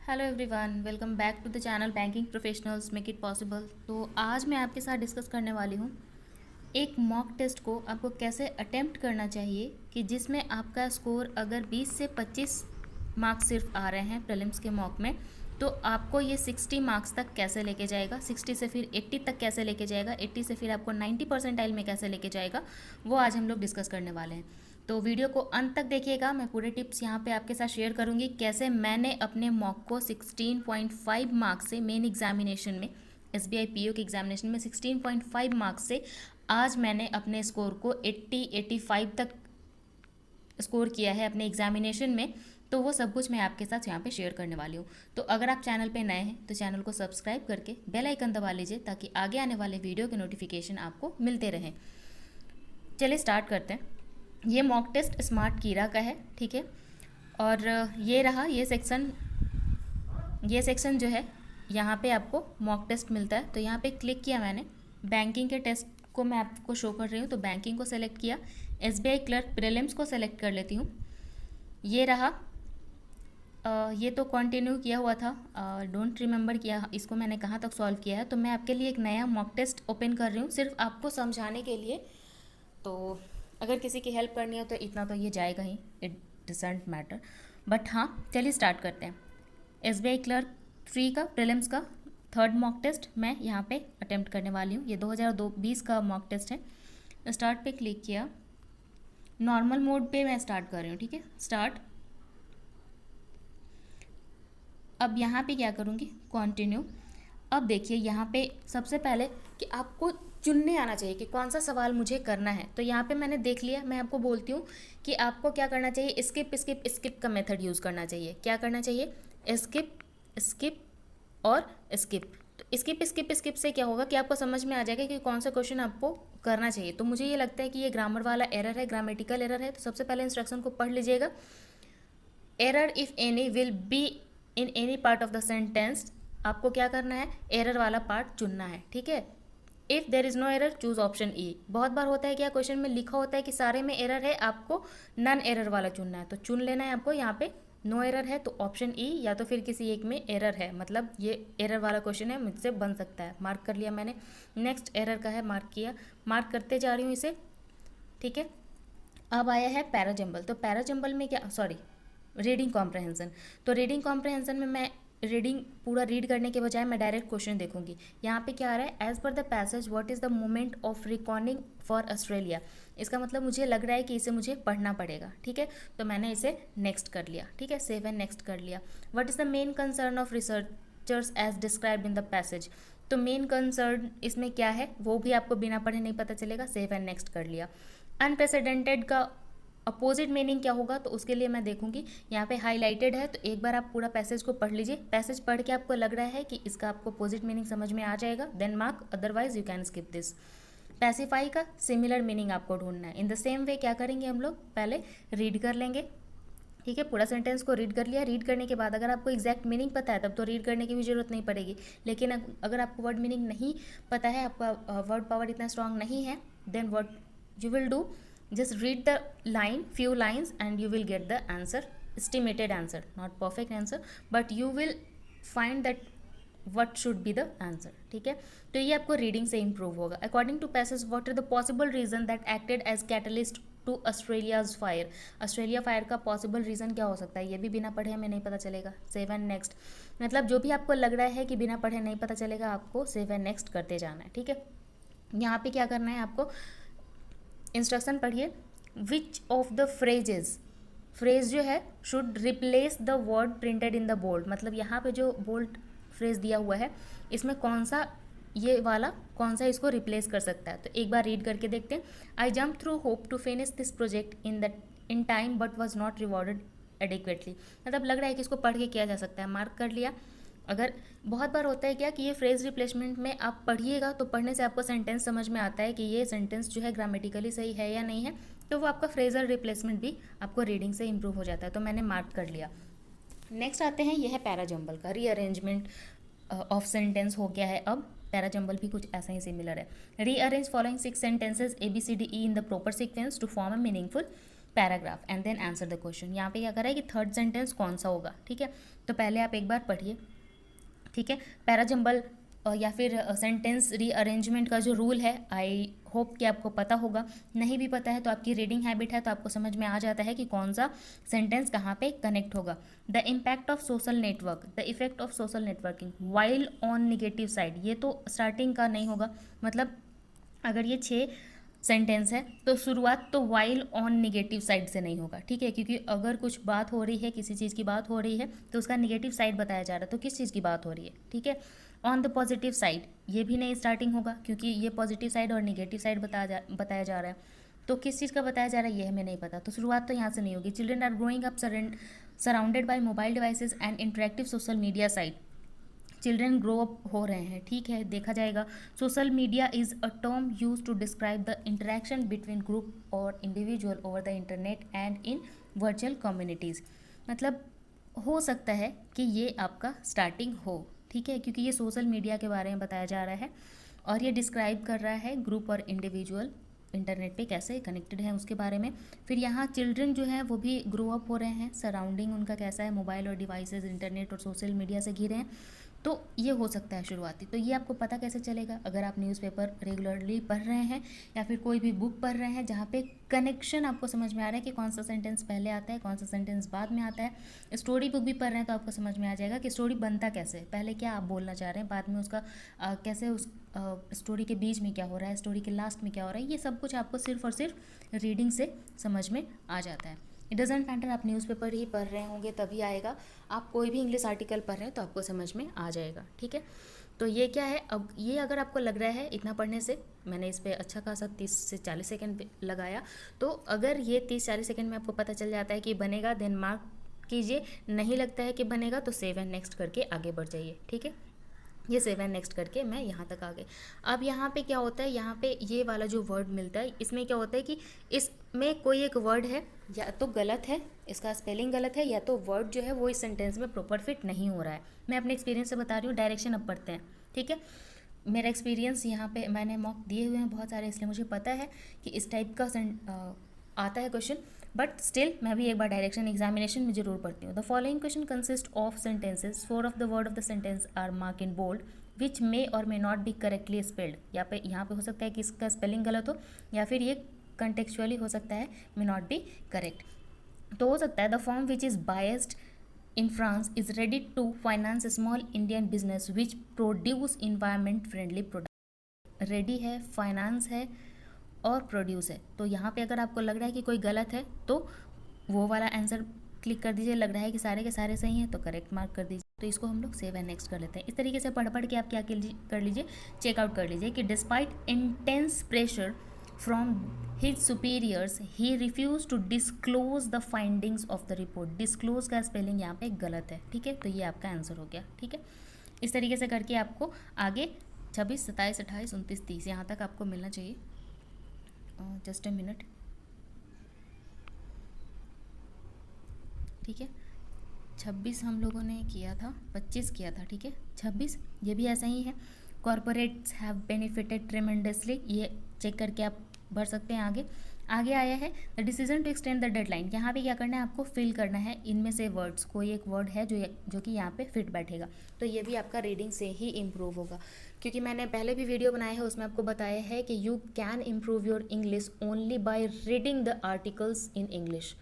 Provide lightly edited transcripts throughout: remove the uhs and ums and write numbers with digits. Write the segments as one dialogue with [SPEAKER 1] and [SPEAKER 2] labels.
[SPEAKER 1] Hello everyone, welcome back to the channel banking professionals make it possible. तो आज मैं आपके साथ डिस्कस करने वाली हूँ एक मॉक टेस्ट को आपको कैसे अटेम्प्ट करना चाहिए कि जिसमें आपका स्कोर अगर 20 से 25 मार्क्स सिर्फ आ रहे हैं प्रीलिम्स के मॉक में, तो आपको ये 60 मार्क्स तक कैसे लेके जाएगा, 60 से फिर 80 तक कैसे लेके जाएगा, 80 से फिर आपको 90 परसेंटाइल में कैसे लेके जाएगा, वो आज हम लोग डिस्कस करने वाले हैं। तो वीडियो को अंत तक देखिएगा। मैं पूरे टिप्स यहाँ पे आपके साथ शेयर करूँगी कैसे मैंने अपने मॉक को 16.5 मार्क्स से मेन एग्जामिनेशन में, SBI PO के एग्जामिनेशन में 16.5 मार्क्स से आज मैंने अपने स्कोर को 80-85 तक स्कोर किया है अपने एग्जामिनेशन में। तो वो सब कुछ मैं आपके साथ यहाँ पे शेयर करने वाली हूँ। तो अगर आप चैनल पे नए हैं तो चैनल को सब्सक्राइब करके बेल आइकन दबा लीजिए ताकि आगे आने वाले वीडियो के नोटिफिकेशन आपको मिलते रहें। चलिए स्टार्ट करते हैं। ये मॉक टेस्ट स्मार्ट कीरा का है, ठीक है। और ये रहा ये सेक्शन जो है, यहाँ पे आपको मॉक टेस्ट मिलता है। तो यहाँ पे क्लिक किया मैंने, बैंकिंग के टेस्ट को मैं आपको शो कर रही हूँ, तो बैंकिंग को सेलेक्ट किया। SBI क्लर्क प्रीलिम्स को सेलेक्ट कर लेती हूँ। ये रहा, ये तो कंटिन्यू किया हुआ था, डोंट रिमेंबर किया इसको मैंने कहाँ तक सॉल्व किया है। तो मैं आपके लिए एक नया मॉक टेस्ट ओपन कर रही हूँ सिर्फ आपको समझाने के लिए। तो अगर किसी की हेल्प करनी हो तो इतना तो ये जाएगा ही, इट डजंट मैटर। बट हाँ, चलिए स्टार्ट करते हैं। SBI क्लर्क 3 का प्रीलिम्स का थर्ड मॉक टेस्ट मैं यहाँ पे अटेम्प्ट करने वाली हूँ। ये 2020 का मॉक टेस्ट है। स्टार्ट पे क्लिक किया, नॉर्मल मोड पे मैं स्टार्ट कर रही हूँ, ठीक है। स्टार्ट। अब यहाँ पे क्या करूँगी, कंटिन्यू। अब देखिए यहाँ पे सबसे पहले कि आपको चुनने आना चाहिए कि कौन सा सवाल मुझे करना है। तो यहाँ पे मैंने देख लिया, मैं आपको बोलती हूँ कि आपको क्या करना चाहिए, स्किप का मेथड यूज़ करना चाहिए। क्या करना चाहिए, स्किप और स्किप। तो स्किप से क्या होगा कि आपको समझ में आ जाएगा कि कौन सा क्वेश्चन आपको करना चाहिए। तो मुझे ये लगता है कि ये ग्रामर वाला एरर है, ग्रामेटिकल एरर है। तो सबसे पहले इंस्ट्रक्शन को पढ़ लीजिएगा। Error if any will be in any part of the sentence. आपको क्या करना है, एरर वाला पार्ट चुनना है, ठीक है। If there is no error choose option E. बहुत बार होता है क्या, क्वेश्चन में लिखा होता है कि सारे में एरर है, आपको नन एरर वाला चुनना है। तो चुन लेना है आपको, यहाँ पे नो एरर है तो ऑप्शन ई, या तो फिर किसी एक में एरर है, मतलब ये एरर वाला क्वेश्चन है, मुझसे बन सकता है। मार्क कर लिया मैंने। नेक्स्ट एरर का है, मार्क किया, मार्क करते जा रही हूँ इसे, ठीक है। अब आया है पैराजम्बल। तो पैराजम्बल में क्या, सॉरी, रीडिंग कॉम्प्रहेंसन। तो रीडिंग कॉम्प्रहेंसन में मैं रीडिंग पूरा रीड करने के बजाय मैं डायरेक्ट क्वेश्चन देखूंगी। यहाँ पे क्या आ रहा है, as per the passage what is the moment of recording for Australia. इसका मतलब मुझे लग रहा है कि इसे मुझे पढ़ना पड़ेगा, ठीक है। तो मैंने इसे नेक्स्ट कर लिया, ठीक है, सेव एंड नेक्स्ट कर लिया। What is the main concern of researchers as described in the passage. तो मेन कंसर्न इसमें क्या है वो भी आपको बिना पढ़े नहीं पता चलेगा, सेव एंड नेक्स्ट कर लिया। अनप्रेसिडेंटेड का अपोजिट मीनिंग क्या होगा, तो उसके लिए मैं देखूंगी। यहाँ पे हाईलाइटेड है, तो एक बार आप पूरा पैसेज को पढ़ लीजिए। पैसेज पढ़ के आपको लग रहा है कि इसका आपको अपोजिट मीनिंग समझ में आ जाएगा, then mark, otherwise you can skip this. Pacify का सिमिलर मीनिंग आपको ढूंढना है। इन द सेम वे क्या करेंगे हम लोग, पहले रीड कर लेंगे, ठीक है। पूरा सेंटेंस को रीड कर लिया। रीड करने के बाद अगर आपको एग्जैक्ट मीनिंग पता है तब तो रीड करने की भी जरूरत नहीं पड़ेगी। लेकिन अगर आपको वर्ड मीनिंग नहीं पता है, आपका वर्ड पावर इतना स्ट्रांग नहीं है, then what you will do, just read the line, few lines, and you will get the answer, estimated answer, not perfect answer, but you will find that what should be the answer, ठीक है। तो ये आपको reading से improve होगा। According to passage what are the possible reason that acted as catalyst to Australia's fire. Australia fire का possible reason क्या हो सकता है, ये भी बिना पढ़े हमें नहीं पता चलेगा। सेव एंड नेक्स्ट, मतलब जो भी आपको लग रहा है कि बिना पढ़े नहीं पता चलेगा, आपको सेव एंड नेक्स्ट करते जाना है, ठीक है। यहाँ पे क्या करना है आपको, इंस्ट्रक्शन पढ़िए। Which of the phrases, phrase जो है should replace the word printed in the bold. मतलब यहाँ पे जो बोल्ड फ्रेज दिया हुआ है इसमें कौन सा, ये वाला कौन सा इसको रिप्लेस कर सकता है। तो एक बार रीड करके देखते हैं। I jump through hope to finish this project in time but was not rewarded adequately. मतलब लग रहा है कि इसको पढ़ के किया जा सकता है, मार्क कर लिया। अगर बहुत बार होता है क्या कि ये फ्रेज रिप्लेसमेंट में आप पढ़िएगा तो पढ़ने से आपको सेंटेंस समझ में आता है कि ये सेंटेंस जो है ग्रामेटिकली सही है या नहीं है, तो वो आपका फ्रेजल रिप्लेसमेंट भी आपको रीडिंग से इंप्रूव हो जाता है। तो मैंने मार्क कर लिया। नेक्स्ट आते हैं, ये है पैराजम्बल का रीअरेंजमेंट ऑफ सेंटेंस हो गया है। अब पैराजम्बल भी कुछ ऐसा ही सिमिलर है। Rearrange following 6 sentences ABCDE in the proper sequence to form a meaningful paragraph and then answer the question. यहाँ पे क्या कर रहा है कि थर्ड सेंटेंस कौन सा होगा, ठीक है। तो पहले आप एक बार पढ़िए, ठीक है। पैराजंबल या फिर सेंटेंस रीअरेंजमेंट का जो रूल है, आई होप कि आपको पता होगा। नहीं भी पता है तो आपकी रीडिंग हैबिट है तो आपको समझ में आ जाता है कि कौन सा सेंटेंस कहाँ पे कनेक्ट होगा। The impact of social network, the effect of social networking while on negative side, ये तो स्टार्टिंग का नहीं होगा। मतलब अगर ये 6 सेंटेंस है तो शुरुआत तो वाइल ऑन निगेटिव साइड से नहीं होगा, ठीक है। क्योंकि अगर कुछ बात हो रही है, किसी चीज़ की बात हो रही है तो उसका निगेटिव साइड बताया जा रहा है, तो किस चीज़ की बात हो रही है, ठीक है। ऑन द पॉजिटिव साइड, ये भी नहीं स्टार्टिंग होगा क्योंकि ये पॉजिटिव साइड और निगेटिव साइड बताया जा रहा है, तो किस चीज़ का बताया जा रहा है ये हमें नहीं पता, तो शुरुआत तो यहाँ से नहीं होगी। Children are growing up surrounded by mobile devices and interactive social media site, children grow up हो रहे हैं, ठीक है, देखा जाएगा। Social media is a term use to describe the interaction between group और individual over the internet and in virtual communities. मतलब हो सकता है कि ये आपका स्टार्टिंग हो, ठीक है, क्योंकि ये सोशल मीडिया के बारे में बताया जा रहा है और ये डिस्क्राइब कर रहा है ग्रुप और इंडिविजुअल इंटरनेट पे कैसे कनेक्टेड हैं उसके बारे में। फिर यहाँ चिल्ड्रन जो है वो भी ग्रो अप हो रहे हैं, सराउंडिंग उनका कैसा है, मोबाइल और डिवाइसेस, इंटरनेट और सोशल मीडिया से घिरे हैं, तो ये हो सकता है शुरुआती। तो ये आपको पता कैसे चलेगा, अगर आप न्यूज़पेपर रेगुलरली पढ़ रहे हैं या फिर कोई भी बुक पढ़ रहे हैं जहाँ पे कनेक्शन आपको समझ में आ रहा है कि कौन सा सेंटेंस पहले आता है, कौन सा सेंटेंस बाद में आता है। स्टोरी बुक भी पढ़ रहे हैं तो आपको समझ में आ जाएगा कि स्टोरी बनता कैसे है, पहले क्या आप बोलना चाह रहे हैं, बाद में उसका कैसे उस स्टोरी के बीच में क्या हो रहा है, स्टोरी के लास्ट में क्या हो रहा है, ये सब कुछ आपको सिर्फ और सिर्फ रीडिंग से समझ में आ जाता है। इट डजेंट मैटर आप न्यूज़पेपर ही पढ़ रहे होंगे तभी आएगा, आप कोई भी इंग्लिश आर्टिकल पढ़ रहे हैं तो आपको समझ में आ जाएगा, ठीक है। तो ये क्या है, अब ये अगर आपको लग रहा है इतना पढ़ने से, मैंने इस पर अच्छा खासा 30 से 40 सेकेंड लगाया, तो अगर ये 30-40 सेकेंड में आपको पता चल जाता है कि बनेगा देन मार्क कीजिए, नहीं लगता है कि बनेगा तो सेव एंड नेक्स्ट करके आगे बढ़ जाइए, ठीक है। ये सेव एंड नेक्स्ट करके मैं यहाँ तक आ गई। अब यहाँ पे क्या होता है, यहाँ पे ये वाला जो वर्ड मिलता है इसमें क्या होता है कि इसमें कोई एक वर्ड है या तो गलत है, इसका स्पेलिंग गलत है, या तो वर्ड जो है वो इस सेंटेंस में प्रॉपर फिट नहीं हो रहा है। मैं अपने एक्सपीरियंस से बता रही हूँ, डायरेक्शन अब पढ़ते हैं, ठीक है। मेरा एक्सपीरियंस यहाँ पे मैंने मॉक दिए हुए हैं बहुत सारे, इसलिए मुझे पता है कि इस टाइप का आता है क्वेश्चन, बट स्टिल मैं भी एक बार डायरेक्शन एग्जामिनेशन में जरूर पढ़ती हूँ। The following question consist of sentences, 4 of the word of the sentence are mark in bold which may or may not be correctly spelled. यहाँ पे हो सकता है कि इसका स्पेलिंग गलत हो या फिर ये कंटेक्चुअली हो सकता है मे नॉट बी करेक्ट। तो हो सकता है the form which is biased in France is ready to finance small Indian business which produce environment friendly product। Ready है, फाइनेंस है और प्रोड्यूस है। तो यहाँ पे अगर आपको लग रहा है कि कोई गलत है तो वो वाला आंसर क्लिक कर दीजिए, लग रहा है कि सारे के सारे सही हैं तो करेक्ट मार्क कर दीजिए। तो इसको हम लोग सेव एंड नेक्स्ट कर लेते हैं। इस तरीके से पढ़ पढ़ के आप क्या कर लीजिए, चेकआउट कर लीजिए कि despite intense pressure from his superiors he refused to disclose the findings of the report। disclose का स्पेलिंग यहाँ पे गलत है, ठीक है, तो ये आपका आंसर हो गया, ठीक है। इस तरीके से करके आपको आगे 26, 27, 28, 29, 30 यहाँ तक आपको मिलना चाहिए। जस्ट अ मिनट, ठीक है। 26 हम लोगों ने किया था, 25 किया था, ठीक है, 26 ये भी ऐसा ही है। कॉर्पोरेट्स हैव बेनिफिटेड ट्रेमेंडसली, ये चेक करके आप बढ़ सकते हैं आगे। आगे आया है the decision to extend the deadline. यहाँ पे क्या करना है, आपको फिल करना है इनमें से वर्ड्स, कोई एक वर्ड है जो कि यहाँ पे फिट बैठेगा। तो ये भी आपका रीडिंग से ही इम्प्रूव होगा, क्योंकि मैंने पहले भी वीडियो बनाया है उसमें आपको बताया है कि you can improve your English only by reading the articles in English.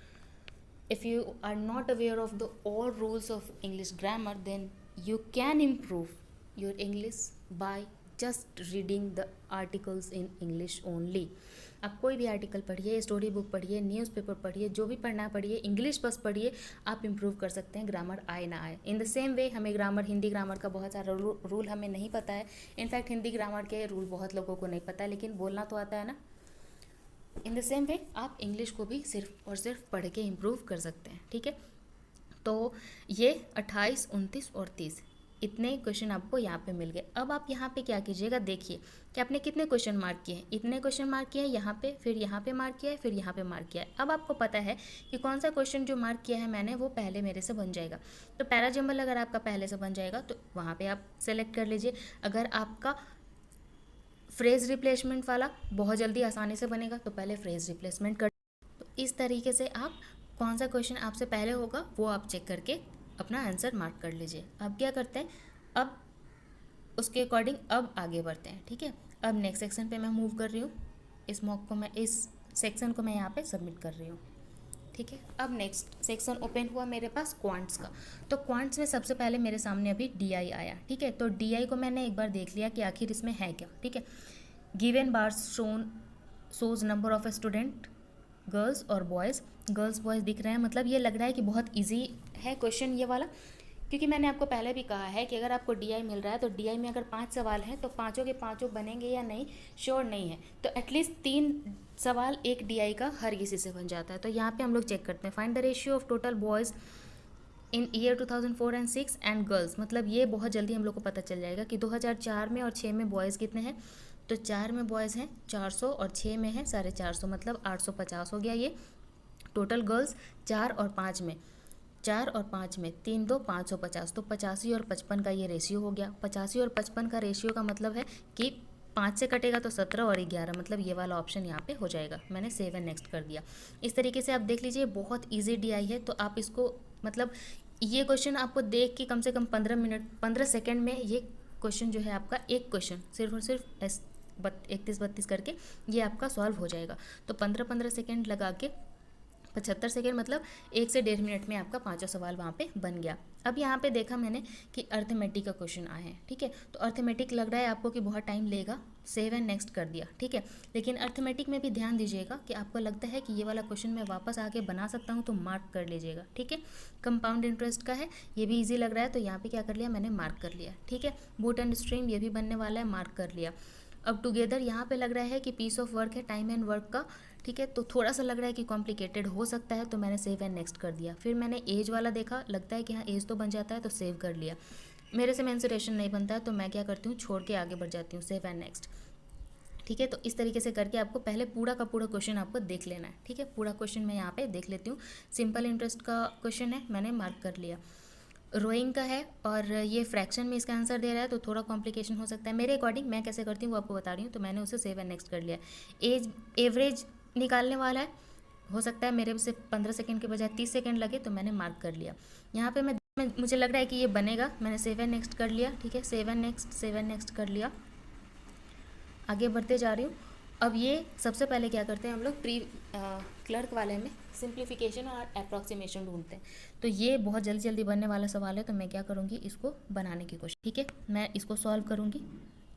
[SPEAKER 1] If you are not aware of the all rules of English grammar, then you can improve your English by just reading the articles in English only। आप कोई भी article पढ़िए, story book पढ़िए, newspaper पढ़िए, जो भी पढ़ना पढ़िए, इंग्लिश बस पढ़िए, आप इम्प्रूव कर सकते हैं, ग्रामर आए ना आए। इन द सेम वे हमें ग्रामर, हिंदी ग्रामर का बहुत सारा रूल हमें नहीं पता है। इनफैक्ट हिंदी ग्रामर के रूल बहुत लोगों को नहीं पता है, लेकिन बोलना तो आता है ना। इन द सेम वे आप इंग्लिश को भी सिर्फ और सिर्फ पढ़ के इम्प्रूव कर सकते हैं, ठीक है। तो ये 28, 29 और 30 इतने क्वेश्चन आपको यहाँ पे मिल गए। अब आप यहाँ पे क्या कीजिएगा, देखिए कि आपने कितने क्वेश्चन मार्क किए हैं। इतने क्वेश्चन मार्क किए हैं यहाँ पे, फिर यहाँ पे मार्क किया है, फिर यहाँ पे मार्क किया है। अब आपको पता है कि कौन सा क्वेश्चन जो मार्क किया है मैंने वो पहले मेरे से बन जाएगा। तो पैराजंबल अगर आपका पहले से बन जाएगा तो वहाँ पर आप सेलेक्ट कर लीजिए। अगर आपका फ्रेज रिप्लेसमेंट वाला बहुत जल्दी आसानी से बनेगा तो पहले फ्रेज रिप्लेसमेंट कर, तो इस तरीके से आप कौन सा क्वेश्चन आपसे पहले होगा वो आप चेक करके अपना आंसर मार्क कर लीजिए। अब क्या करते हैं, अब उसके अकॉर्डिंग अब आगे बढ़ते हैं। ठीक है, अब नेक्स्ट सेक्शन पे मैं मूव कर रही हूँ। इस सेक्शन को मैं यहाँ पे सबमिट कर रही हूँ। ठीक है, अब नेक्स्ट सेक्शन ओपन हुआ मेरे पास क्वांट्स का। तो क्वांट्स में सबसे पहले मेरे सामने अभी डीआई आया। ठीक है, तो डीआई को मैंने एक बार देख लिया कि आखिर इसमें है क्या। ठीक है, given bars shows number of student girls और बॉयज़। गर्ल्स बॉयज़ दिख रहे हैं, मतलब ये लग रहा है कि बहुत ईजी है क्वेश्चन ये वाला, क्योंकि मैंने आपको पहले भी कहा है कि अगर आपको डीआई मिल रहा है तो डीआई में अगर 5 सवाल हैं तो पाँचों के पाँचों बनेंगे या नहीं श्योर नहीं है, तो एटलीस्ट 3 सवाल एक डीआई का हर किसी से बन जाता है। तो यहाँ पे हम लोग चेक करते हैं, find the ratio of total boys in year 2004 and 6 and girls. मतलब ये बहुत जल्दी हम लोग को पता चल जाएगा कि 2004 में और 6 में बॉयज़ कितने हैं। तो 4 में बॉयज़ हैं 400 और 6 में है 450, मतलब 850 हो गया ये। टोटल गर्ल्स 4 और 5 में 3 2 550, तो 85 और 55 का ये रेशियो हो गया। 85 और 55 का रेशियो का मतलब है कि 5 से कटेगा तो 17 और 11, मतलब ये वाला ऑप्शन यहाँ पे हो जाएगा। मैंने सेव एंड नेक्स्ट कर दिया। इस तरीके से आप देख लीजिए, बहुत इजी डीआई है। तो आप इसको मतलब ये क्वेश्चन आपको देख के कम से कम 15 सेकेंड में ये क्वेश्चन जो है आपका, एक क्वेश्चन सिर्फ और सिर्फ 31-32 करके ये आपका सॉल्व हो जाएगा। तो 15 सेकेंड लगा के 75 सेकेंड, मतलब 1 से 1.5 मिनट में आपका 5 सवाल वहाँ पे बन गया। अब यहाँ पे देखा मैंने कि अर्थमेटिक का क्वेश्चन आए हैं। ठीक है, तो अर्थमेटिक लग रहा है आपको कि बहुत टाइम लेगा, सेव एंड नेक्स्ट कर दिया। ठीक है, लेकिन अर्थमेटिक में भी ध्यान दीजिएगा कि आपको लगता है कि ये वाला क्वेश्चन मैं वापस आके बना सकता हूँ तो मार्क कर लीजिएगा। ठीक है, कंपाउंड इंटरेस्ट का है, ये भी ईजी लग रहा है, तो यहाँ पर क्या कर लिया मैंने, मार्क कर लिया। ठीक है, बूट एंड स्ट्रीम ये भी बनने वाला है, मार्क कर लिया। अब टुगेदर यहाँ पे लग रहा है कि पीस ऑफ वर्क है, टाइम एंड वर्क का। ठीक है, तो थोड़ा सा लग रहा है कि कॉम्प्लिकेटेड हो सकता है, तो मैंने सेव एंड नेक्स्ट कर दिया। फिर मैंने एज वाला देखा, लगता है कि हाँ एज तो बन जाता है, तो सेव कर लिया। मेरे से मेंसुरेशन नहीं बनता है, तो मैं क्या करती हूँ, छोड़ के आगे बढ़ जाती हूँ, सेव एंड नेक्स्ट। ठीक है, तो इस तरीके से करके आपको पहले पूरा का पूरा क्वेश्चन आपको देख लेना है। ठीक है, पूरा क्वेश्चन मैं यहाँ पे देख लेती हूँ। सिंपल इंटरेस्ट का क्वेश्चन है, मैंने मार्क कर लिया। रोइंग का है और ये फ्रैक्शन में इसका आंसर दे रहा है, तो थोड़ा कॉम्प्लिकेशन हो सकता है। मेरे अकॉर्डिंग मैं कैसे करती हूँ वो आपको बता रही हूँ, तो मैंने उसे सेव एंड नेक्स्ट कर लिया। एवरेज निकालने वाला है, हो सकता है मेरे से 15 सेकंड के बजाय 30 सेकंड लगे, तो मैंने मार्क कर लिया। यहाँ पे मुझे लग रहा है कि ये बनेगा, मैंने सेव एंड नेक्स्ट कर लिया। ठीक है, सेव एंड नेक्स्ट कर लिया, आगे बढ़ते जा रही हूँ। अब ये सबसे पहले क्या करते हैं हम लोग, क्लर्क वाले में सिंप्लीफिकेशन और अप्रॉक्सीमेशन ढूंढते हैं। तो ये बहुत जल्दी जल्दी बनने वाला सवाल है, तो मैं क्या करूँगी, इसको बनाने की कोशिश। ठीक है, मैं इसको सॉल्व करूँगी।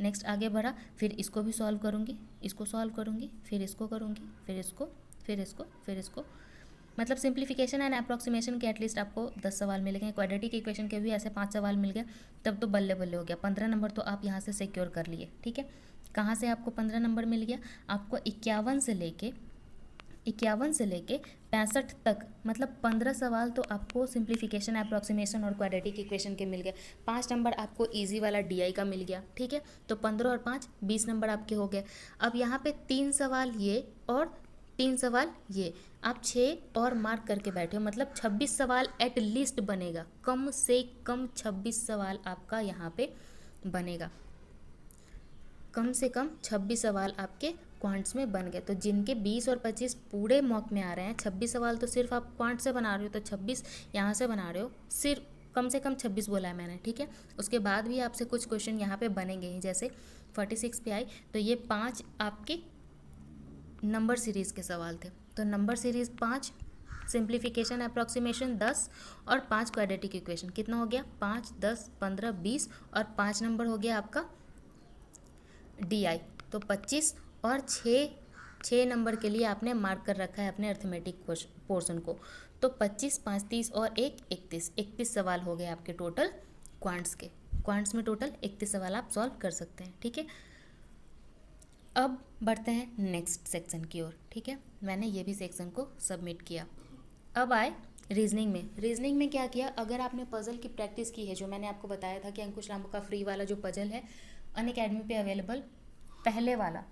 [SPEAKER 1] नेक्स्ट आगे बढ़ा, फिर इसको भी सॉल्व करूँगी, इसको सॉल्व करूँगी, फिर इसको करूँगी, फिर इसको, फिर इसको, फिर इसको। मतलब सिंप्लीफिकेशन एंड अप्रॉक्सीमेशन के एटलीस्ट आपको 10 सवाल मिल गए। क्वाड्रेटिक इक्वेशन के भी ऐसे 5 सवाल मिल गए, तब तो बल्ले बल्ले हो गया। 15 नंबर तो आप यहाँ से सिक्योर कर लिए। ठीक है, कहाँ से आपको 15 नंबर मिल गया, आपको 51 से लेके 65 तक, मतलब 15 सवाल तो आपको सिंप्लीफिकेशन, अप्रॉक्सीमेशन और क्वाड्रेटिक इक्वेशन के मिल गए। 5 नंबर आपको इजी वाला डीआई का मिल गया। ठीक है, तो 15 और 5 20 नंबर आपके हो गए। अब यहाँ पे 3 सवाल ये और 3 सवाल ये, आप 6 और मार्क करके बैठे हो, मतलब 26 सवाल एट लीस्ट बनेगा, कम से कम 26 सवाल आपका यहाँ पे बनेगा। कम से कम 26 सवाल आपके क्वांट्स में बन गए। तो जिनके 20 और 25 पूरे मॉक में आ रहे हैं, 26 सवाल तो सिर्फ आप क्वांट से बना रहे हो, तो 26 यहाँ से बना रहे हो, सिर्फ कम से कम 26 बोला है मैंने। ठीक है, उसके बाद भी आपसे कुछ क्वेश्चन यहाँ पे बनेंगे ही, जैसे 46 पे आई, तो ये 5 आपके नंबर सीरीज़ के सवाल थे। तो नंबर सीरीज़ 5, सिंप्लीफिकेशन अप्रॉक्सीमेशन 10 और 5 क्वाड्रेटिक इक्वेशन, कितना हो गया, 5 10 15 20 और 5 नंबर हो गया आपका डीआई। तो 25 और 6 नंबर के लिए आपने मार्क कर रखा है अपने अर्थमेटिक पोर्शन को। तो 25 5 30 और 1 31 सवाल हो गए आपके टोटल क्वांट्स में टोटल 31 सवाल आप सॉल्व कर सकते हैं। ठीक है, अब बढ़ते हैं नेक्स्ट सेक्शन की ओर। ठीक है, मैंने ये भी सेक्शन को सबमिट किया। अब आए रीजनिंग में क्या किया, अगर आपने पजल की प्रैक्टिस की है, जो मैंने आपको बताया था कि अंकुश रामू का फ्री वाला जो पजल है अनअकैडमी पे अवेलेबल, पहले वाला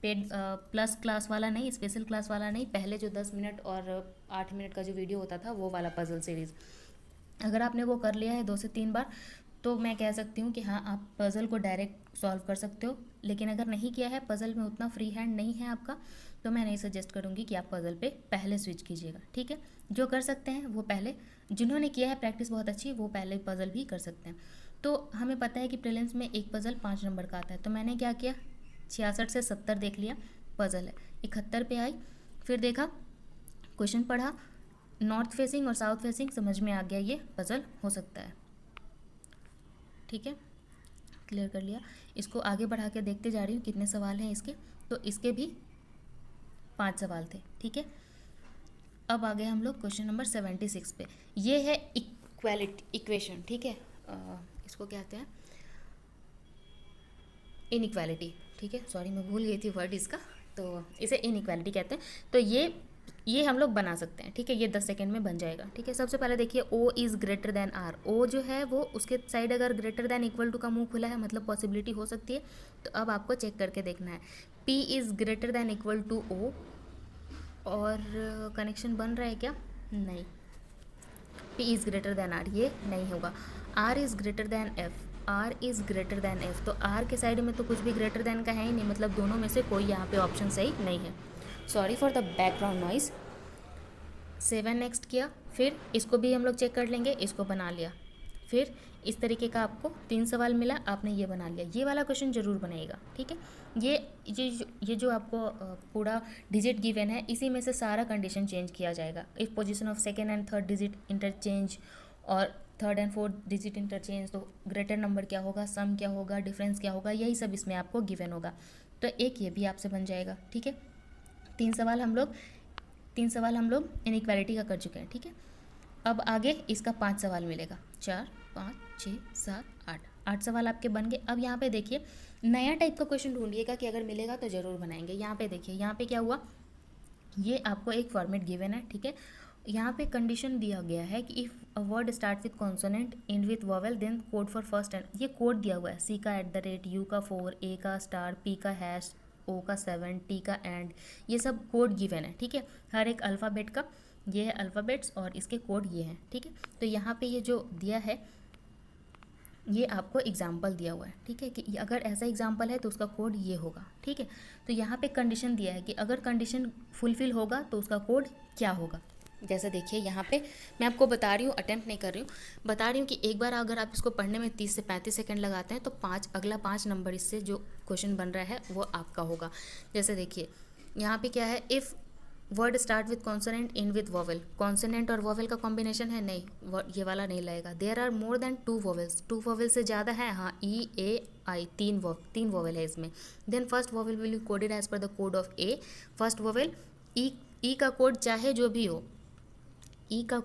[SPEAKER 1] पेड प्लस क्लास वाला नहीं, स्पेशल क्लास वाला नहीं, पहले जो 10 मिनट और 8 मिनट का जो वीडियो होता था वो वाला पजल सीरीज़, अगर आपने वो कर लिया है 2 से 3 बार, तो मैं कह सकती हूँ कि हाँ आप पज़ल को डायरेक्ट सॉल्व कर सकते हो। लेकिन अगर नहीं किया है, पज़ल में उतना फ्री हैंड नहीं है आपका, तो मैं नहीं सजेस्ट करूँगी कि आप पज़ल पे पहले स्विच कीजिएगा, ठीक है। जो कर सकते हैं वो पहले, जिन्होंने किया है प्रैक्टिस बहुत अच्छी, वो पहले पज़ल भी कर सकते हैं। तो हमें पता है कि प्रीलिम्स में एक पज़ल 5 नंबर का आता है, तो मैंने क्या किया, 66 से 70 देख लिया, पज़ल है 71 पे आई, फिर देखा, क्वेश्चन पढ़ा, नॉर्थ फेसिंग और साउथ फेसिंग समझ में आ गया, ये पज़ल हो सकता है, ठीक है, क्लियर कर लिया। इसको आगे बढ़ा के देखते जा रही हूँ कितने सवाल हैं इसके, तो इसके भी 5 सवाल थे, ठीक है। अब आ गए हम लोग क्वेश्चन नंबर 76 पे। ये है इक्वालिटी इक्वेशन, ठीक है, इसको क्या कहते हैं, इनइक्वालिटी, ठीक है, सॉरी मैं भूल गई थी वर्ड इसका, तो इसे इनइक्वालिटी कहते हैं। तो ये हम लोग बना सकते हैं, ठीक है, ये 10 सेकेंड में बन जाएगा, ठीक है। सबसे पहले देखिए, O is greater than R, O जो है वो उसके साइड अगर ग्रेटर देन इक्वल टू का मुंह खुला है मतलब पॉसिबिलिटी हो सकती है, तो अब आपको चेक करके देखना है, P is greater than equal to O, और कनेक्शन बन रहा है क्या, नहीं, P is greater than R, ये नहीं होगा, R is greater than F, R is greater than F, तो आर के साइड में तो कुछ भी ग्रेटर देन का है ही नहीं, मतलब दोनों में से कोई यहाँ पे ऑप्शन सही नहीं है, sorry for the background noise. 7 next किया, फिर इसको भी हम लोग चेक कर लेंगे, इसको बना लिया, फिर इस तरीके का आपको 3 सवाल मिला, आपने ये बना लिया, ये वाला क्वेश्चन जरूर बनाइएगा, ठीक है। ये जो आपको पूरा डिजिट गिवन है, इसी में से सारा कंडीशन चेंज किया जाएगा, if position of second and third digit interchange और third and fourth digit interchange, तो ग्रेटर नंबर क्या होगा, सम क्या होगा, डिफरेंस क्या होगा, यही सब इसमें आपको गिवन होगा, तो एक ये भी आपसे बन जाएगा, ठीक है। 3 सवाल हम लोग इनइक्वालिटी का कर चुके हैं, ठीक है। अब आगे इसका 5 सवाल मिलेगा, 4 5 6 7 8 सवाल आपके बन गए। अब यहाँ पे देखिए, नया टाइप का क्वेश्चन ढूंढिएगा कि अगर मिलेगा तो ज़रूर बनाएंगे। यहाँ पे देखिए, यहाँ पे क्या हुआ, ये आपको एक फॉर्मेट गिवन है, ठीक है। यहाँ पे कंडीशन दिया गया है कि if a word start with consonant end with vowel then code for first and, ये कोड दिया हुआ है, सी का @ यू का 4, ए का स्टार, पी का हैश, ओ का 7, टी का एंड, ये सब कोड गिवन है, ठीक है। हर एक अल्फ़ाबेट का ये है अल्फ़ाबेट्स और इसके कोड ये हैं, ठीक है। तो यहाँ पे ये जो दिया है ये आपको एग्जाम्पल दिया हुआ है, ठीक है, कि अगर ऐसा एग्जाम्पल है तो उसका कोड ये होगा, ठीक है। तो यहाँ पे कंडीशन दिया है कि अगर कंडीशन फुलफिल होगा तो उसका कोड क्या होगा। जैसे देखिए यहाँ पे मैं आपको बता रही हूँ, अटेम्प्ट नहीं कर रही हूँ, बता रही हूँ कि एक बार अगर आप इसको पढ़ने में 30 से 35 सेकंड लगाते हैं तो अगला 5 नंबर इससे जो क्वेश्चन बन रहा है वो आपका होगा। जैसे देखिए यहाँ पे क्या है, if word start with consonant end with vowel, consonant और वॉवेल का कॉम्बिनेशन है, नहीं, ये वाला नहीं लगेगा। There are more than 2 vowels, 2 vowel से ज़्यादा है, हाँ, ई ए आई, 3 वॉवेल है इसमें। Then first vowel will be coded as per the code of a, first vowel e का कोड चाहे जो भी हो, ई का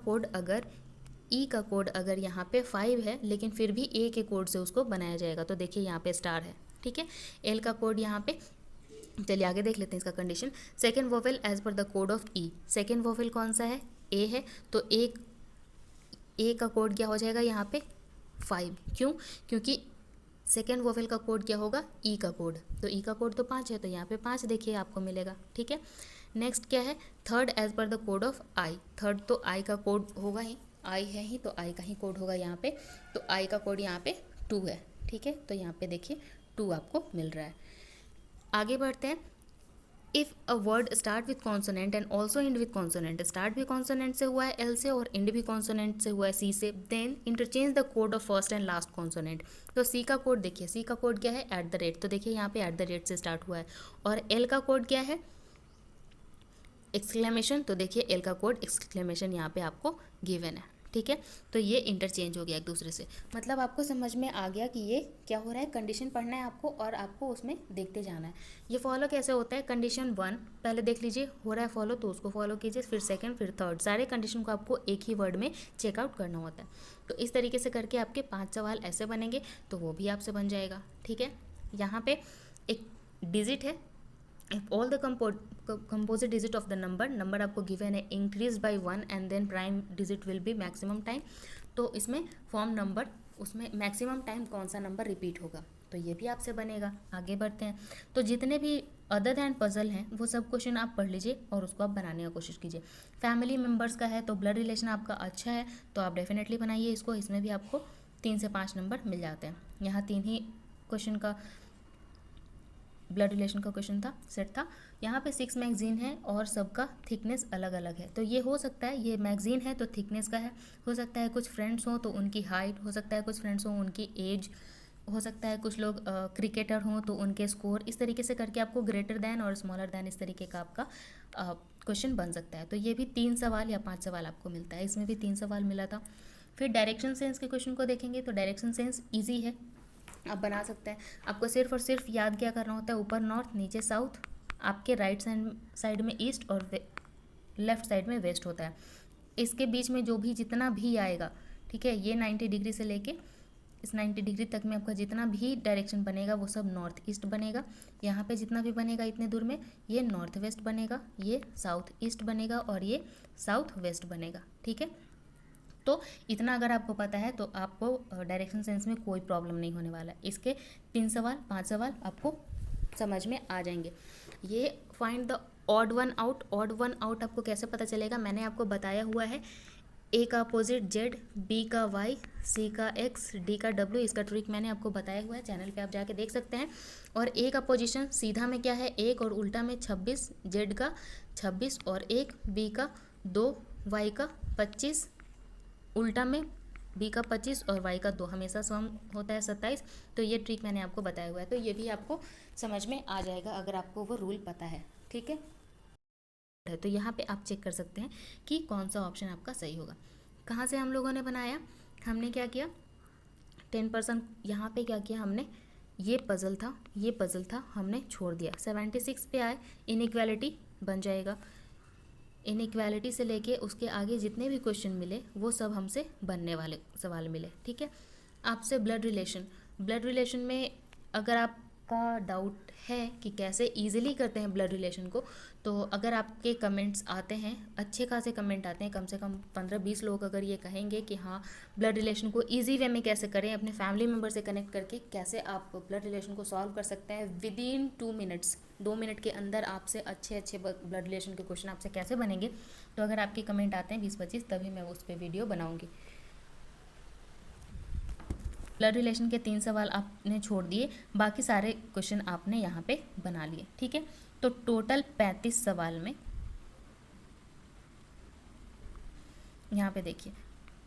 [SPEAKER 1] कोड अगर यहाँ पे 5 है लेकिन फिर भी ए के कोड से उसको बनाया जाएगा, तो देखिए यहाँ पे स्टार है, ठीक है। एल का कोड यहाँ पे, चलिए आगे देख लेते हैं इसका condition. Second vowel as per the code of E, second vowel कौन सा है, ए है, तो ए का कोड क्या हो जाएगा यहाँ पे 5, क्यों, क्योंकि सेकेंड वोवेल का कोड क्या होगा, ई का कोड, तो ई का कोड तो 5 है, तो यहाँ पे 5 देखिए आपको मिलेगा, ठीक है। नेक्स्ट क्या है, third as per the code of I, third तो आई का कोड होगा ही, आई है ही तो आई का ही कोड होगा यहाँ पे, तो आई का कोड यहाँ पे 2 है, ठीक है। तो यहाँ पे देखिए 2 आपको मिल रहा है। आगे बढ़ते हैं, if a word start with consonant and also and with consonant, start भी कॉन्सोनेंट से हुआ है एल से और एंड भी कॉन्सोनेंट से हुआ है सी से, then interchange the code of first and last consonant. तो सी का कोड देखिए, सी का कोड क्या है, @ तो देखिए यहाँ पे @ से स्टार्ट हुआ है, और एल का कोड क्या है, एक्सक्लेमेशन, तो देखिए एल का कोड एक्सक्लेमेशन यहाँ पे आपको गिवन है, ठीक है। तो ये इंटरचेंज हो गया एक दूसरे से, मतलब आपको समझ में आ गया कि ये क्या हो रहा है, कंडीशन पढ़ना है आपको और आपको उसमें देखते जाना है। ये फॉलो कैसे होता है, कंडीशन 1 पहले देख लीजिए, हो रहा है फॉलो तो उसको फॉलो कीजिए, फिर सेकंड, फिर थर्ड, सारे कंडीशन को आपको एक ही वर्ड में चेकआउट करना होता है। तो इस तरीके से करके आपके 5 सवाल ऐसे बनेंगे, तो वो भी आपसे बन जाएगा, ठीक है। यहाँ पे एक डिजिट है, if all the composite digit of the number आपको गिवन है increase by 1 and then prime digit will be maximum time, तो इसमें फॉर्म नंबर, उसमें मैक्सिमम टाइम कौन सा नंबर रिपीट होगा, तो ये भी आपसे बनेगा। आगे बढ़ते हैं, तो जितने भी अदर दैन पजल हैं वो सब क्वेश्चन आप पढ़ लीजिए और उसको आप बनाने की कोशिश कीजिए। फैमिली मेम्बर्स का है तो ब्लड रिलेशन आपका अच्छा है तो आप डेफिनेटली बनाइए इसको, इसमें भी आपको 3 से 5 नंबर मिल जाते हैं। यहाँ 3 ही क्वेश्चन का ब्लड रिलेशन का क्वेश्चन था, सेट था। यहाँ पे 6 मैगजीन है और सबका थिकनेस अलग अलग है। तो ये हो सकता है, ये मैगजीन है तो थिकनेस का है, हो सकता है कुछ फ्रेंड्स हों तो उनकी हाइट, हो सकता है कुछ फ्रेंड्स हों उनकी एज, हो सकता है कुछ लोग क्रिकेटर हों तो उनके स्कोर। इस तरीके से करके आपको ग्रेटर दैन और स्मॉलर दैन इस तरीके का आपका क्वेश्चन बन सकता है। तो ये भी 3 सवाल या 5 सवाल आपको मिलता है, इसमें भी 3 सवाल मिला था। फिर डायरेक्शन सेंस के क्वेश्चन को देखेंगे तो डायरेक्शन सेंस ईजी है, आप बना सकते हैं। आपको सिर्फ और सिर्फ याद क्या करना होता है, ऊपर नॉर्थ, नीचे साउथ, आपके राइट साइड में ईस्ट और लेफ्ट साइड में वेस्ट होता है। इसके बीच में जो भी जितना भी आएगा, ठीक है, ये 90 डिग्री से लेके इस 90 डिग्री तक में आपका जितना भी डायरेक्शन बनेगा वो सब नॉर्थ ईस्ट बनेगा। यहाँ पे जितना भी बनेगा इतने दूर में ये नॉर्थ वेस्ट बनेगा, ये साउथ ईस्ट बनेगा और ये साउथ वेस्ट बनेगा, ठीक है। तो इतना अगर आपको पता है तो आपको डायरेक्शन सेंस में कोई प्रॉब्लम नहीं होने वाला है। इसके 3 सवाल 5 सवाल आपको समझ में आ जाएंगे। ये find the odd one out, odd one out आपको कैसे पता चलेगा, मैंने आपको बताया हुआ है। ए का अपोजिट जेड, बी का वाई, सी का एक्स, डी का डब्ल्यू, इसका ट्रिक मैंने आपको बताया हुआ है, चैनल पे आप जाके देख सकते हैं। और ए का पोजीशन सीधा में क्या है 1 और उल्टा में 26, जेड का 26 और 1, बी का 2, वाई का 25, उल्टा में बी का 25 और वाई का 2, हमेशा सम होता है 27। तो ये ट्रिक मैंने आपको बताया हुआ है, तो ये भी आपको समझ में आ जाएगा अगर आपको वो रूल पता है, ठीक है। तो यहाँ पे आप चेक कर सकते हैं कि कौन सा ऑप्शन आपका सही होगा। कहाँ से हम लोगों ने बनाया, हमने क्या किया 10%, यहाँ पे क्या किया हमने, ये पज़ल था, ये पज़ल था, हमने छोड़ दिया। 76 पे आए, इनइक्वालिटी बन जाएगा। इनइक्वालिटी से लेके उसके आगे जितने भी क्वेश्चन मिले वो सब हमसे बनने वाले सवाल मिले, ठीक है। आपसे ब्लड रिलेशन में अगर आपका डाउट है कि कैसे इजीली करते हैं ब्लड रिलेशन को, तो अगर आपके कमेंट्स आते हैं, अच्छे खासे कमेंट आते हैं, कम से कम 15-20 लोग अगर ये कहेंगे कि हाँ ब्लड रिलेशन को इजी वे में कैसे करें, अपने फैमिली मेम्बर से कनेक्ट करके कैसे आप ब्लड रिलेशन को सॉल्व कर सकते हैं विदिन 2 मिनट्स, 2 मिनट के अंदर आपसे अच्छे ब्लड रिलेशन के क्वेश्चन आपसे कैसे बनेंगे, तो अगर आपके कमेंट आते हैं 20-25 तभी मैं उस पर वीडियो बनाऊँगी। ब्लड रिलेशन के 3 सवाल आपने छोड़ दिए, बाकी सारे क्वेश्चन आपने यहाँ पे बना लिए, ठीक है। तो टोटल 35 सवाल में यहाँ पे देखिए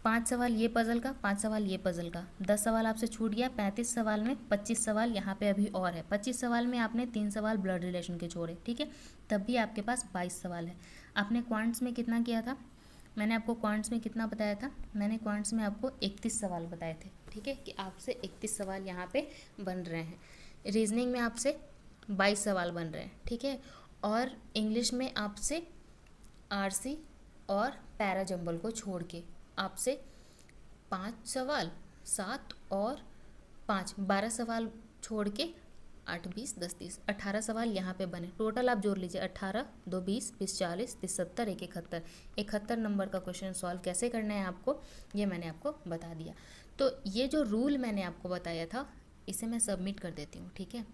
[SPEAKER 1] 5 सवाल ये पज़ल का, 5 सवाल ये पज़ल का, 10 सवाल आपसे छूट गया। 35 सवाल में 25 सवाल यहाँ पे अभी और है। 25 सवाल में आपने 3 सवाल ब्लड रिलेशन के छोड़े, ठीक है, तब भी आपके पास 22 सवाल है। आपने क्वांट्स में कितना किया था, मैंने आपको क्वांट्स में कितना बताया था, मैंने क्वांट्स में आपको 31 सवाल बताए थे, ठीक है, कि आपसे 31 सवाल यहाँ पे बन रहे हैं। रीजनिंग में आपसे 22 सवाल बन रहे हैं, ठीक है। और इंग्लिश में आपसे आरसी और पैरा जंबल को छोड़ के आपसे 5 सवाल, 7 और 5, 12 सवाल छोड़ के 8, 20, 10, 30, 18 सवाल यहाँ पे बने। टोटल आप जोड़ लीजिए 18, 2, 20, 20, 40, 30, 70, 1, 71, 71 नंबर का क्वेश्चन सॉल्व कैसे करना है आपको, ये मैंने आपको बता दिया। तो ये जो रूल मैंने आपको बताया था इसे मैं सबमिट कर देती हूँ, ठीक है।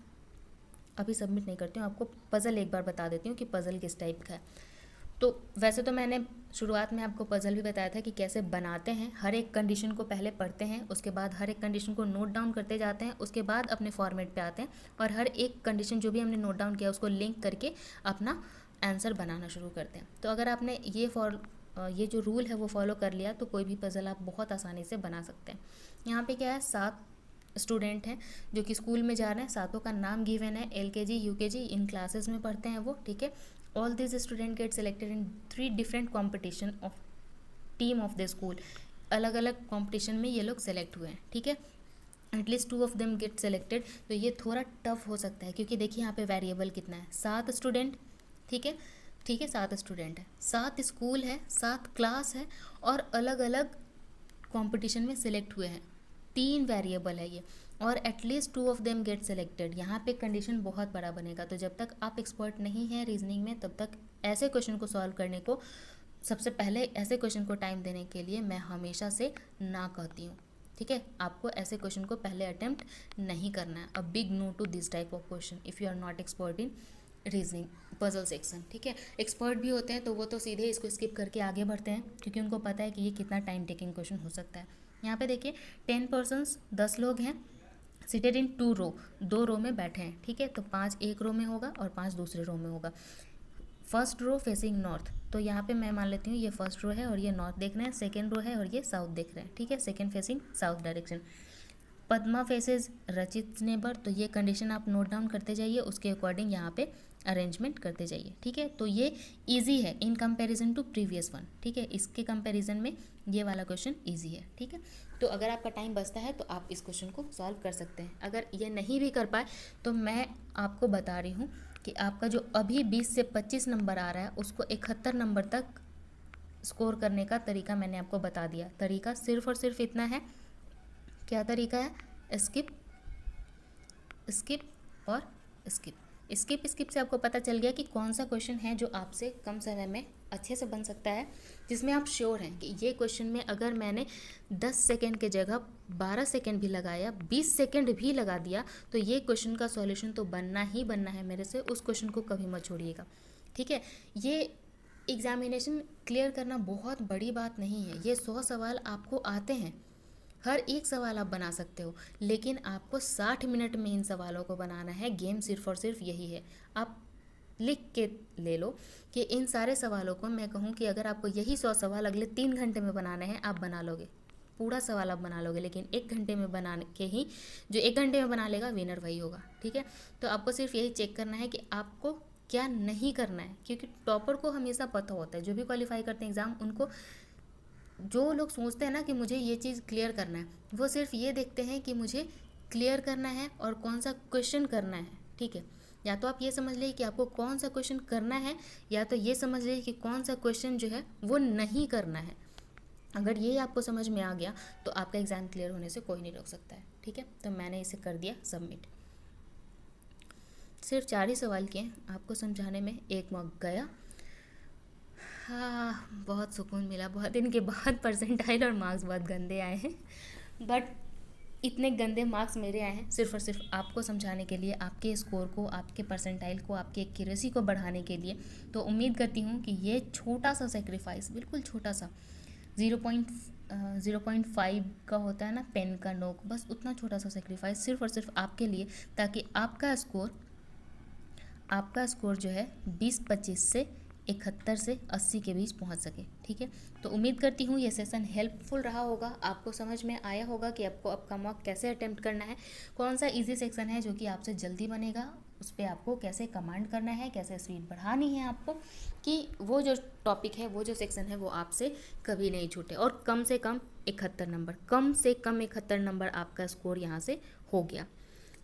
[SPEAKER 1] अभी सबमिट नहीं करती हूँ, आपको पज़ल एक बार बता देती हूँ कि पज़ल किस टाइप का है। तो वैसे तो मैंने शुरुआत में आपको पज़ल भी बताया था कि कैसे बनाते हैं। हर एक कंडीशन को पहले पढ़ते हैं, उसके बाद हर एक कंडीशन को नोट डाउन करते जाते हैं, उसके बाद अपने फॉर्मेट पे आते हैं और हर एक कंडीशन जो भी हमने नोट डाउन किया उसको लिंक करके अपना आंसर बनाना शुरू करते हैं। तो अगर आपने ये जो रूल है वो फॉलो कर लिया तो कोई भी पज़ल आप बहुत आसानी से बना सकते हैं। यहाँ पे क्या है, 7 स्टूडेंट हैं जो कि स्कूल में जा रहे हैं, सातों का नाम गिवन है, LKG UKG इन क्लासेस में पढ़ते हैं वो, ठीक है। All this student get selected in 3 different competition of team of the school. अलग अलग कॉम्पिटिशन में ये लोग सेलेक्ट हुए हैं, ठीक है। At least 2 of them get selected. तो ये थोड़ा टफ हो सकता है क्योंकि देखिए यहाँ पे वेरिएबल कितना है, 7 स्टूडेंट, ठीक है, ठीक है, 7 स्टूडेंट है, 7 स्कूल है, 7 क्लास है और अलग अलग कंपटीशन में सिलेक्ट हुए हैं। 3 वेरिएबल है ये और at least 2 of them get selected. यहाँ पे कंडीशन बहुत बड़ा बनेगा। तो जब तक आप एक्सपर्ट नहीं हैं रीजनिंग में तब तक ऐसे क्वेश्चन को सॉल्व करने को, सबसे पहले ऐसे क्वेश्चन को टाइम देने के लिए मैं हमेशा से ना कहती हूँ, ठीक है। आपको ऐसे क्वेश्चन को पहले अटेम्प्ट नहीं करना है। A big no to this type of question if you are not expert in reasoning puzzle section, ठीक है। एक्सपर्ट भी होते हैं तो वो तो सीधे इसको स्किप करके आगे बढ़ते हैं क्योंकि उनको पता है कि ये कितना टाइम टेकिंग क्वेश्चन हो सकता है। यहाँ पे देखिए 10 पर्सन्स, 10 लोग हैं, सीटेड इन 2 रो, 2 रो में बैठे हैं, ठीक है। तो 5 एक रो में होगा और 5 दूसरे रो में होगा। फर्स्ट रो फेसिंग नॉर्थ, तो यहाँ पे मैं मान लेती हूँ ये फर्स्ट रो है और ये नॉर्थ देख रहे हैं, सेकेंड रो है और ये साउथ देख रहे हैं, ठीक है। Second facing south direction. Padma faces रचित नेबर, तो ये कंडीशन आप नोट डाउन करते जाइए, उसके अकॉर्डिंग यहाँ पे अरेंजमेंट करते जाइए, ठीक है। तो ये इजी है in comparison to previous one, ठीक है। इसके कंपैरिजन में ये वाला क्वेश्चन इजी है, ठीक है। तो अगर आपका टाइम बचता है तो आप इस क्वेश्चन को सॉल्व कर सकते हैं। अगर ये नहीं भी कर पाए तो मैं आपको बता रही हूँ कि आपका जो अभी 20 से 25 नंबर आ रहा है उसको 71 नंबर तक स्कोर करने का तरीका मैंने आपको बता दिया। तरीका सिर्फ और सिर्फ इतना है। क्या तरीका है? स्किप, स्किप और स्किप। स्किप से आपको पता चल गया कि कौन सा क्वेश्चन है जो आपसे कम समय में अच्छे से बन सकता है, जिसमें आप श्योर हैं कि ये क्वेश्चन में अगर मैंने 10 सेकेंड के जगह 12 सेकेंड भी लगाया, 20 सेकेंड भी लगा दिया, तो ये क्वेश्चन का सॉल्यूशन तो बनना ही बनना है मेरे से। उस क्वेश्चन को कभी मत छोड़िएगा, ठीक है। ये एग्जामिनेशन क्लियर करना बहुत बड़ी बात नहीं है। ये 100 सवाल आपको आते हैं, हर एक सवाल आप बना सकते हो, लेकिन आपको 60 मिनट में इन सवालों को बनाना है। गेम सिर्फ और सिर्फ यही है। आप लिख के ले लो कि इन सारे सवालों को मैं कहूँ कि अगर आपको यही 100 सवाल अगले 3 घंटे में बनाने हैं, आप बना लोगे, पूरा सवाल आप बना लोगे। लेकिन 1 घंटे में बना के ही, जो 1 घंटे में बना लेगा विनर वही होगा, ठीक है। तो आपको सिर्फ यही चेक करना है कि आपको क्या नहीं करना है, क्योंकि टॉपर को हमेशा पता होता है, जो भी क्वालिफाई करते हैं एग्ज़ाम, उनको जो लोग सोचते हैं ना कि मुझे ये चीज़ क्लियर करना है, वो सिर्फ ये देखते हैं कि मुझे क्लियर करना है और कौन सा क्वेश्चन करना है, ठीक है। या तो आप ये समझ लीजिए कि आपको कौन सा क्वेश्चन करना है, या तो ये समझ लीजिए कि कौन सा क्वेश्चन जो है वो नहीं करना है। अगर ये आपको समझ में आ गया तो आपका एग्ज़ाम क्लियर होने से कोई नहीं रोक सकता है, ठीक है। तो मैंने इसे कर दिया सबमिट। सिर्फ 4 ही सवाल किए, आपको समझाने में 1 मॉक गया। हाँ, बहुत सुकून मिला। बहुत दिन के बाद परसेंटाइल और मार्क्स बहुत गंदे आए हैं, बट इतने गंदे मार्क्स मेरे आए हैं सिर्फ और सिर्फ आपको समझाने के लिए, आपके स्कोर को, आपके परसेंटाइल को, आपकी एक्यूरेसी को बढ़ाने के लिए। तो उम्मीद करती हूँ कि ये छोटा सा सेक्रीफाइस, बिल्कुल छोटा सा 0.5 का होता है ना पेन का नोक, बस उतना छोटा सा सेक्रीफाइस सिर्फ और सिर्फ आपके लिए, ताकि आपका स्कोर जो है 20-25 से 71 से 80 के बीच पहुंच सके, ठीक है। तो उम्मीद करती हूँ ये सेशन हेल्पफुल रहा होगा, आपको समझ में आया होगा कि आपको आपका मॉक कैसे अटेम्प्ट करना है, कौन सा इजी सेक्शन है जो कि आपसे जल्दी बनेगा, उस पर आपको कैसे कमांड करना है, कैसे स्पीड बढ़ानी है आपको, कि वो जो टॉपिक है, वो जो सेक्शन है, वो आपसे कभी नहीं छूटे। और कम से कम 71 नंबर, कम से कम 71 नंबर आपका स्कोर यहाँ से हो गया।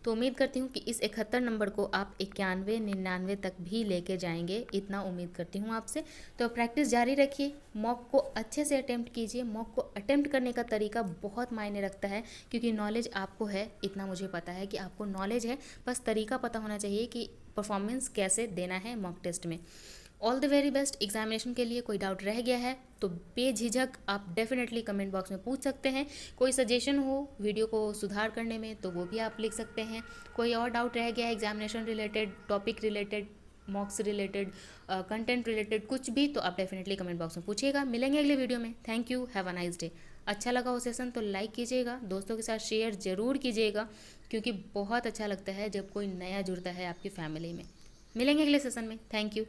[SPEAKER 1] तो उम्मीद करती हूँ कि इस 71 नंबर को आप 91-99 तक भी लेके जाएंगे, इतना उम्मीद करती हूँ आपसे। तो प्रैक्टिस जारी रखिए, मॉक को अच्छे से अटेम्प्ट कीजिए। मॉक को अटेम्प्ट करने का तरीका बहुत मायने रखता है, क्योंकि नॉलेज आपको है, इतना मुझे पता है कि आपको नॉलेज है, बस तरीका पता होना चाहिए कि परफॉर्मेंस कैसे देना है मॉक टेस्ट में। All the very best. Examination के लिए कोई डाउट रह गया है तो बेझिझक आप डेफिनेटली कमेंट बॉक्स में पूछ सकते हैं। कोई सजेशन हो वीडियो को सुधार करने में तो वो भी आप लिख सकते हैं। कोई और डाउट रह गया है examination related, topic related, मॉक्स related, content related, कुछ भी, तो आप डेफिनेटली कमेंट बॉक्स में पूछिएगा। मिलेंगे अगले वीडियो में। Thank you, have a nice day. अच्छा लगा हो सेशन तो लाइक कीजिएगा, दोस्तों के साथ शेयर ज़रूर कीजिएगा, क्योंकि बहुत अच्छा लगता है जब कोई नया जुड़ता है आपकी फैमिली में। मिलेंगे अगले सेशन में। Thank you.